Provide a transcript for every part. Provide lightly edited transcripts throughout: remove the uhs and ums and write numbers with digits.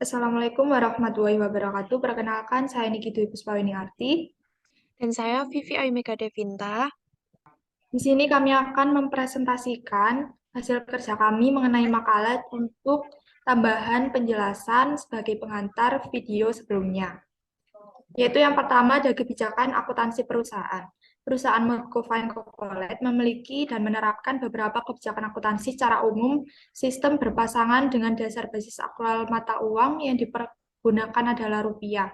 Assalamualaikum warahmatullahi wabarakatuh. Perkenalkan, saya Niki Dwi Puspawiniarti. Dan saya Vivi Aimega Devinta. Di sini kami akan mempresentasikan hasil kerja kami mengenai makalah untuk tambahan penjelasan sebagai pengantar video sebelumnya. Yaitu yang pertama ada kebijakan akuntansi perusahaan. Perusahaan Mocofine Cocolet memiliki dan menerapkan beberapa kebijakan akuntansi secara umum. Sistem berpasangan dengan dasar basis aktual mata uang yang dipergunakan adalah rupiah.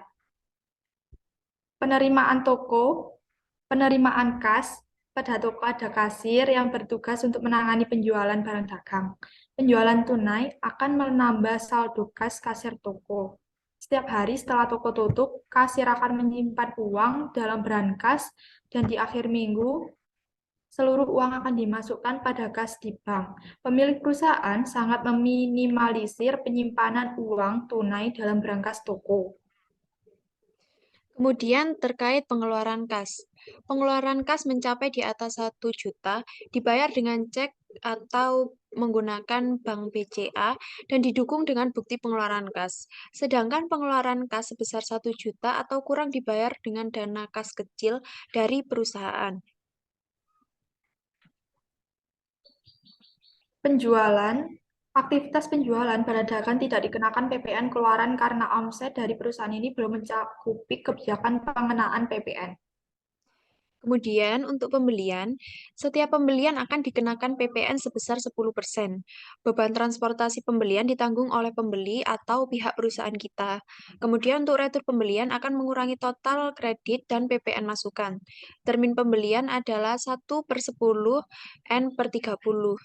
Penerimaan toko, penerimaan kas, pada toko ada kasir yang bertugas untuk menangani penjualan barang dagang. Penjualan tunai akan menambah saldo kas kasir toko. Setiap hari setelah toko tutup, kasir akan menyimpan uang dalam brankas dan di akhir minggu seluruh uang akan dimasukkan pada kas di bank. Pemilik perusahaan sangat meminimalisir penyimpanan uang tunai dalam brankas toko. Kemudian terkait pengeluaran kas. Pengeluaran kas mencapai di atas 1 juta, dibayar dengan cek atau menggunakan bank BCA dan didukung dengan bukti pengeluaran kas. Sedangkan pengeluaran kas sebesar 1 juta atau kurang dibayar dengan dana kas kecil dari perusahaan. Penjualan, aktivitas penjualan barang dagang tidak dikenakan PPN keluaran karena omset dari perusahaan ini belum mencakupi kebijakan pengenaan PPN. Kemudian untuk pembelian, setiap pembelian akan dikenakan PPN sebesar 10%. Beban transportasi pembelian ditanggung oleh pembeli atau pihak perusahaan kita. Kemudian untuk retur pembelian akan mengurangi total kredit dan PPN masukan. Termin pembelian adalah 1/10 N/30.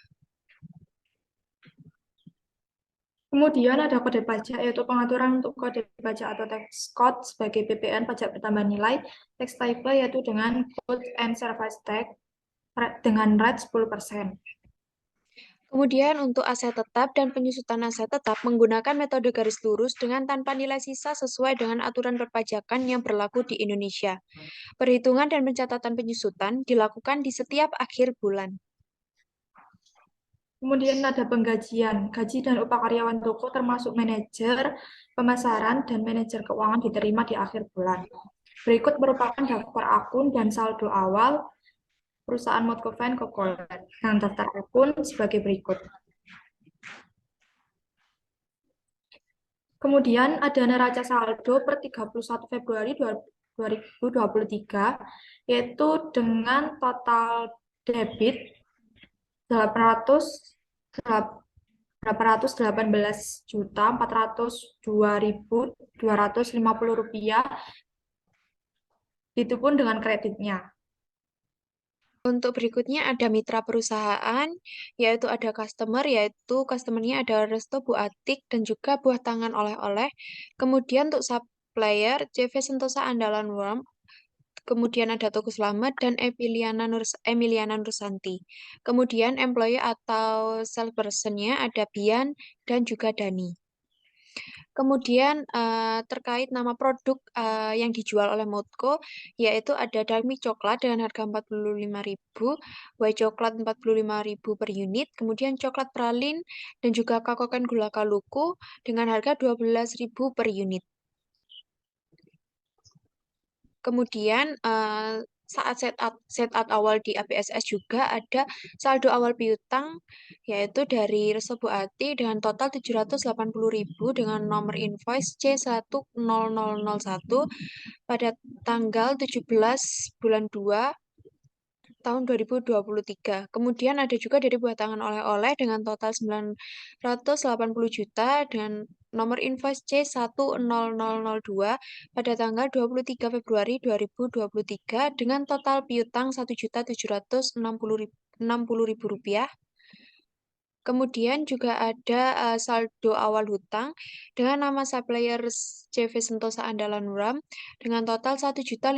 Kemudian ada kode pajak, yaitu pengaturan untuk kode pajak atau tax code sebagai PPN pajak bertambah nilai, tax type yaitu dengan code and service tax dengan rate 10%. Kemudian untuk aset tetap dan penyusutan aset tetap menggunakan metode garis lurus dengan tanpa nilai sisa sesuai dengan aturan perpajakan yang berlaku di Indonesia. Perhitungan dan pencatatan penyusutan dilakukan di setiap akhir bulan. Kemudian ada penggajian, gaji dan upah karyawan toko termasuk manajer, pemasaran, dan manajer keuangan diterima di akhir bulan. Berikut merupakan daftar akun dan saldo awal perusahaan Mocofine Cocolet. Yang daftar akun sebagai berikut. Kemudian ada neraca saldo per 31 Februari 2023, yaitu dengan total debit 818.402.250 rupiah, itu pun dengan kreditnya. Untuk berikutnya ada mitra perusahaan, yaitu ada customer, yaitu customernya ada Resto Bu Atik dan juga buah tangan oleh-oleh. Kemudian untuk supplier, CV Sentosa Andalan Worm, kemudian ada Toko Selamat dan Emiliana Nursanti. Kemudian employee atau salesperson-nya ada Bian dan juga Dani. Kemudian terkait nama produk yang dijual oleh Motko, yaitu ada Darmi Coklat dengan harga 45.000, White Coklat 45.000 per unit, kemudian Coklat Pralin dan juga Kakokan Gula Kaluku dengan harga 12.000 per unit. Kemudian saat setup awal di ABSS juga ada saldo awal piutang yaitu dari Resto Bu Ati dengan total 780.000 dengan nomor invoice C10001 pada tanggal 17 bulan 2 tahun 2023. Kemudian ada juga dari buah tangan oleh-oleh dengan total 980 juta dengan nomor invoice C10002 pada tanggal 23 Februari 2023 dengan total piutang 1.760.000 rupiah. Kemudian juga ada saldo awal hutang dengan nama supplier CV Sentosa Andalan Ram dengan total 1.550.000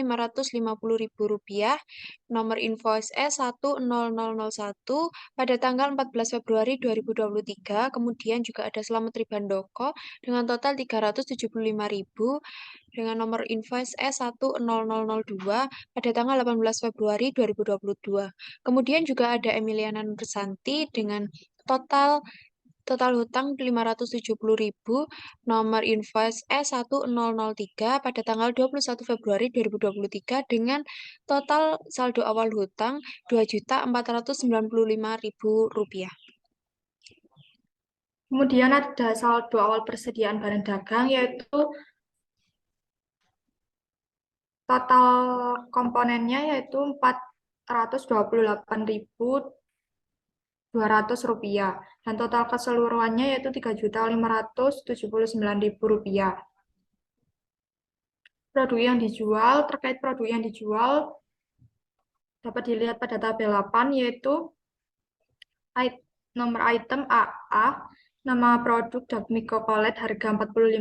rupiah, nomor invoice S10001 pada tanggal 14 Februari 2023. Kemudian juga ada Slamet Ribandoko dengan total 375.000 dengan nomor invoice S10002 pada tanggal 18 Februari 2022. Kemudian juga ada Emiliana Nursanti dengan total Total hutang 570.000, nomor invoice E1003 pada tanggal 21 Februari 2023 dengan total saldo awal hutang Rp2.495.000. Kemudian ada saldo awal persediaan barang dagang, yaitu total komponennya yaitu Rp428.200 dan total keseluruhannya yaitu Rp3.579.000. Produk yang dijual, terkait produk yang dijual dapat dilihat pada tabel 8, yaitu nomor item AA, nama produk Dagmi Kokolet harga 45.000,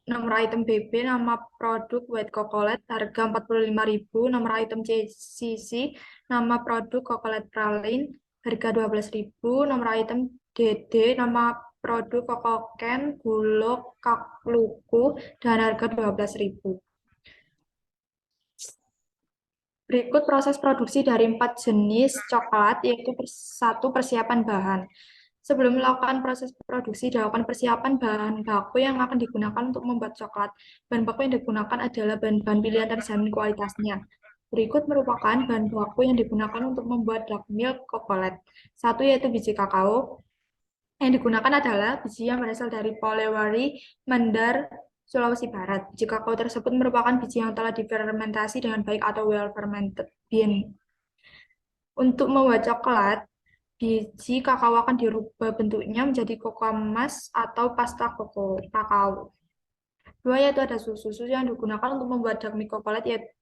nomor item BB, nama produk White Kokolet harga 45.000, nomor item CCC, nama produk Kokolet Pralin harga 12.000, nomor item DD, nama produk Kokoken Bulog Kakluku dan harga 12.000. Berikut proses produksi dari 4 jenis coklat, yaitu satu persiapan bahan. Sebelum melakukan proses produksi, dilakukan persiapan bahan baku yang akan digunakan untuk membuat coklat. Bahan baku yang digunakan adalah bahan-bahan pilihan terjamin kualitasnya. Berikut merupakan bahan baku yang digunakan untuk membuat dark milk cocoa. Satu yaitu biji kakao. Yang digunakan adalah biji yang berasal dari Polewari, Mandar, Sulawesi Barat. Biji kakao tersebut merupakan biji yang telah difermentasi dengan baik atau well fermented bean. Untuk membuat coklat, biji kakao akan dirubah bentuknya menjadi koko emas atau pasta kakao. Dua yaitu ada susu. Susu yang digunakan untuk membuat dark milk chocolate yaitu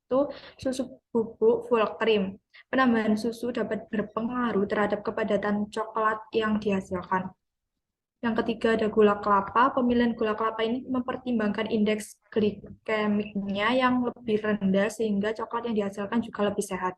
susu bubuk full cream. Penambahan susu dapat berpengaruh terhadap kepadatan coklat yang dihasilkan. Yang ketiga ada gula kelapa. Pemilihan gula kelapa ini mempertimbangkan indeks glikemiknya yang lebih rendah sehingga coklat yang dihasilkan juga lebih sehat.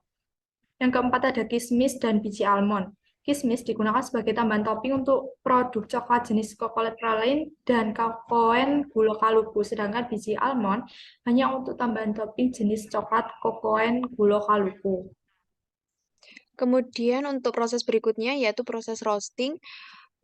Yang keempat ada kismis dan biji almond. Kismis digunakan sebagai tambahan topping untuk produk coklat jenis Cocolet Praline dan Kokoen Gula Kaluku, sedangkan biji almond hanya untuk tambahan topping jenis coklat Kokoen Gula Kaluku. Kemudian untuk proses berikutnya yaitu proses roasting.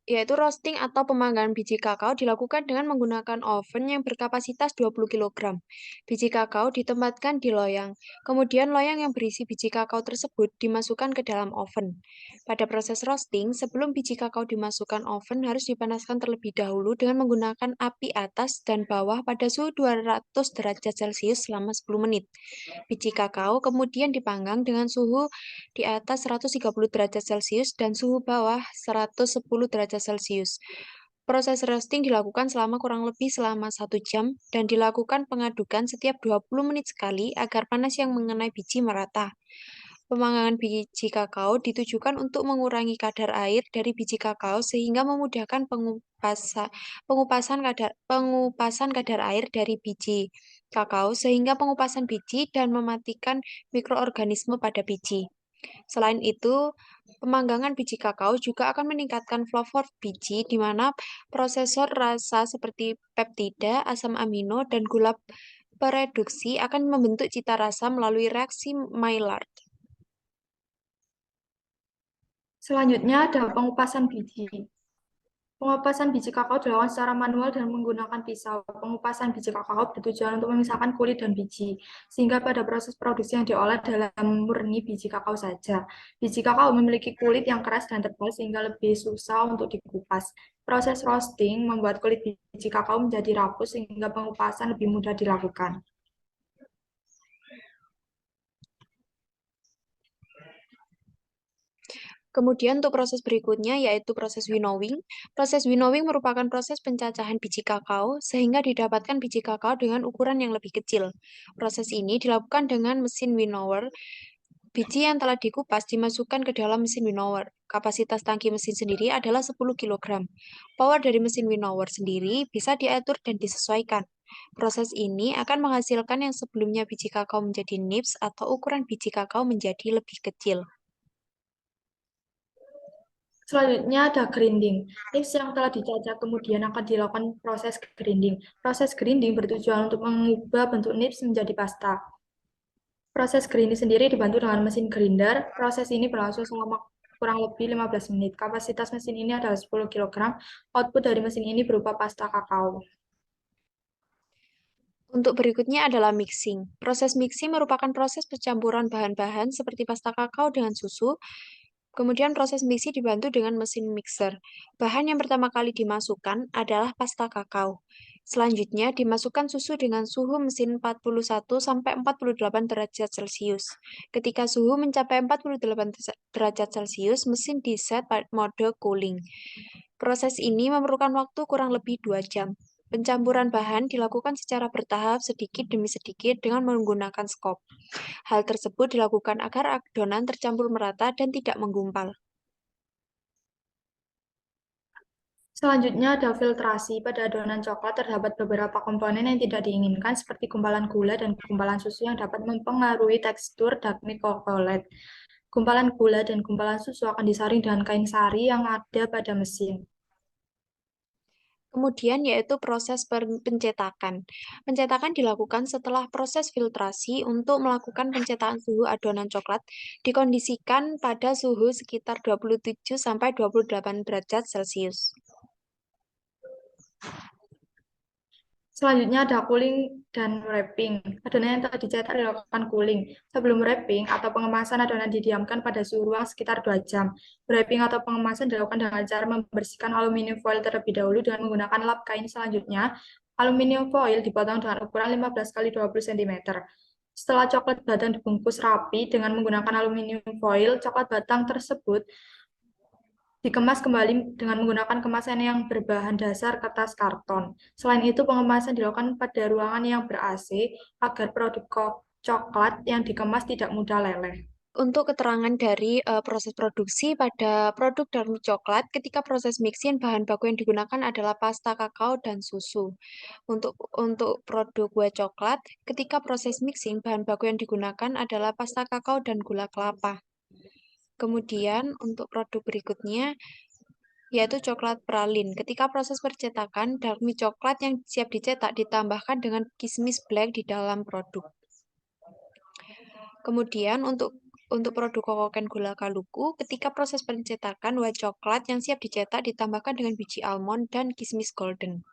Yaitu roasting atau pemanggangan biji kakao dilakukan dengan menggunakan oven yang berkapasitas 20 kg. Biji kakao ditempatkan di loyang. Kemudian loyang yang berisi biji kakao tersebut dimasukkan ke dalam oven. Pada proses roasting, sebelum biji kakao dimasukkan oven harus dipanaskan terlebih dahulu dengan menggunakan api atas dan bawah pada suhu 200 derajat Celcius selama 10 menit. Biji kakao kemudian dipanggang dengan suhu di atas 130 derajat Celcius dan suhu bawah 110 derajat Celcius. Proses roasting dilakukan selama kurang lebih selama 1 jam dan dilakukan pengadukan setiap 20 menit sekali agar panas yang mengenai biji merata. Pemanggangan biji kakao ditujukan untuk mengurangi kadar air dari biji kakao sehingga memudahkan pengupasan kadar air dari biji kakao sehingga pengupasan biji dan mematikan mikroorganisme pada biji. Selain itu, pemanggangan biji kakao juga akan meningkatkan flavor biji di mana prosesor rasa seperti peptida, asam amino, dan gula pereduksi akan membentuk cita rasa melalui reaksi Maillard. Selanjutnya ada pengupasan biji. Pengupasan biji kakao dilakukan secara manual dan menggunakan pisau. Pengupasan biji kakao bertujuan untuk memisahkan kulit dan biji, sehingga pada proses produksi yang diolah dalam murni biji kakao saja. Biji kakao memiliki kulit yang keras dan tebal sehingga lebih susah untuk dikupas. Proses roasting membuat kulit biji kakao menjadi rapuh sehingga pengupasan lebih mudah dilakukan. Kemudian untuk proses berikutnya yaitu proses winnowing. Proses winnowing merupakan proses pencacahan biji kakao sehingga didapatkan biji kakao dengan ukuran yang lebih kecil. Proses ini dilakukan dengan mesin winnower. Biji yang telah dikupas dimasukkan ke dalam mesin winnower. Kapasitas tangki mesin sendiri adalah 10 kg. Power dari mesin winnower sendiri bisa diatur dan disesuaikan. Proses ini akan menghasilkan yang sebelumnya biji kakao menjadi nibs atau ukuran biji kakao menjadi lebih kecil. Selanjutnya ada grinding. Tips yang telah dicacah kemudian akan dilakukan proses grinding. Proses grinding bertujuan untuk mengubah bentuk nips menjadi pasta. Proses grinding sendiri dibantu dengan mesin grinder. Proses ini berlangsung selama kurang lebih 15 menit. Kapasitas mesin ini adalah 10 kilogram. Output dari mesin ini berupa pasta kakao. Untuk berikutnya adalah mixing. Proses mixing merupakan proses pencampuran bahan-bahan seperti pasta kakao dengan susu. Kemudian proses mixing dibantu dengan mesin mixer. Bahan yang pertama kali dimasukkan adalah pasta kakao. Selanjutnya dimasukkan susu dengan suhu mesin 41 sampai 48 derajat Celcius. Ketika suhu mencapai 48 derajat Celcius, mesin diset mode cooling. Proses ini memerlukan waktu kurang lebih 2 jam. Pencampuran bahan dilakukan secara bertahap sedikit demi sedikit dengan menggunakan skop. Hal tersebut dilakukan agar adonan tercampur merata dan tidak menggumpal. Selanjutnya ada filtrasi. Pada adonan coklat terdapat beberapa komponen yang tidak diinginkan seperti gumpalan gula dan gumpalan susu yang dapat mempengaruhi tekstur dark coklat. Gumpalan gula dan gumpalan susu akan disaring dengan kain sari yang ada pada mesin. Kemudian yaitu proses pencetakan. Pencetakan dilakukan setelah proses filtrasi untuk melakukan pencetakan suhu adonan coklat dikondisikan pada suhu sekitar 27 sampai 28 derajat Celcius. Selanjutnya ada cooling dan wrapping. Adonan yang telah dicetak dilakukan cooling. Sebelum wrapping atau pengemasan, adonan didiamkan pada suhu ruang sekitar 2 jam. Wrapping atau pengemasan dilakukan dengan cara membersihkan aluminium foil terlebih dahulu dengan menggunakan lap kain. Selanjutnya, aluminium foil dipotong dengan ukuran 15 kali 20 cm. Setelah coklat batang dibungkus rapi dengan menggunakan aluminium foil, coklat batang tersebut dikemas kembali dengan menggunakan kemasan yang berbahan dasar kertas karton. Selain itu, pengemasan dilakukan pada ruangan yang ber-AC agar produk coklat yang dikemas tidak mudah meleleh. Untuk keterangan dari proses produksi pada produk darmi coklat, ketika proses mixing bahan baku yang digunakan adalah pasta kakao dan susu. Untuk produk kue coklat, ketika proses mixing bahan baku yang digunakan adalah pasta kakao dan gula kelapa. Kemudian untuk produk berikutnya yaitu coklat pralin. Ketika proses percetakan, darmi coklat yang siap dicetak ditambahkan dengan kismis black di dalam produk. Kemudian untuk produk kokoken gula kaluku, ketika proses pencetakan, white coklat yang siap dicetak ditambahkan dengan biji almond dan kismis golden.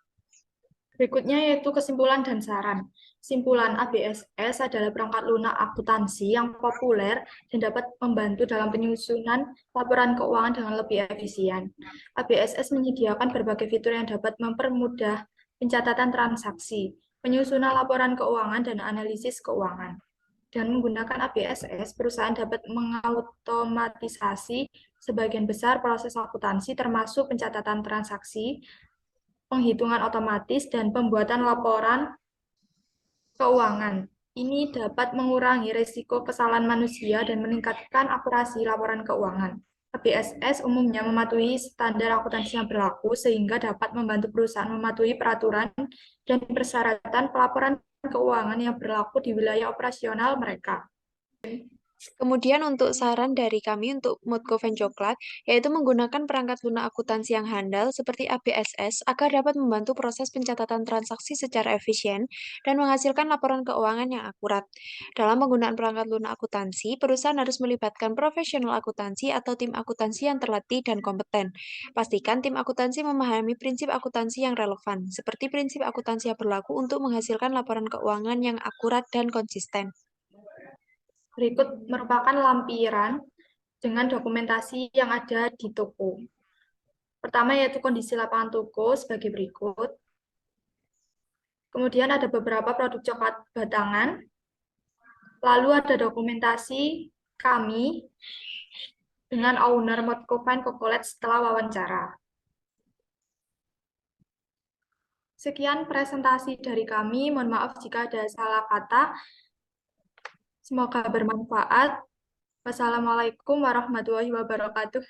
Berikutnya yaitu kesimpulan dan saran. Simpulan ABSS adalah perangkat lunak akuntansi yang populer dan dapat membantu dalam penyusunan laporan keuangan dengan lebih efisien. ABSS menyediakan berbagai fitur yang dapat mempermudah pencatatan transaksi, penyusunan laporan keuangan, dan analisis keuangan. Dan menggunakan ABSS, perusahaan dapat mengautomatisasi sebagian besar proses akuntansi termasuk pencatatan transaksi, penghitungan otomatis, dan pembuatan laporan keuangan. Ini dapat mengurangi risiko kesalahan manusia dan meningkatkan akurasi laporan keuangan. ABSS umumnya mematuhi standar akuntansi yang berlaku sehingga dapat membantu perusahaan mematuhi peraturan dan persyaratan pelaporan keuangan yang berlaku di wilayah operasional mereka. Kemudian untuk saran dari kami untuk Modcoven Coklat, yaitu menggunakan perangkat lunak akuntansi yang handal seperti ABSS agar dapat membantu proses pencatatan transaksi secara efisien dan menghasilkan laporan keuangan yang akurat. Dalam penggunaan perangkat lunak akuntansi, perusahaan harus melibatkan profesional akuntansi atau tim akuntansi yang terlatih dan kompeten. Pastikan tim akuntansi memahami prinsip akuntansi yang relevan, seperti prinsip akuntansi yang berlaku untuk menghasilkan laporan keuangan yang akurat dan konsisten. Berikut merupakan lampiran dengan dokumentasi yang ada di toko. Pertama yaitu kondisi lapangan toko sebagai berikut. Kemudian ada beberapa produk coklat batangan. Lalu ada dokumentasi kami dengan owner Modcoven Cocolet setelah wawancara. Sekian presentasi dari kami. Mohon maaf jika ada salah kata. Semoga bermanfaat. Wassalamualaikum warahmatullahi wabarakatuh.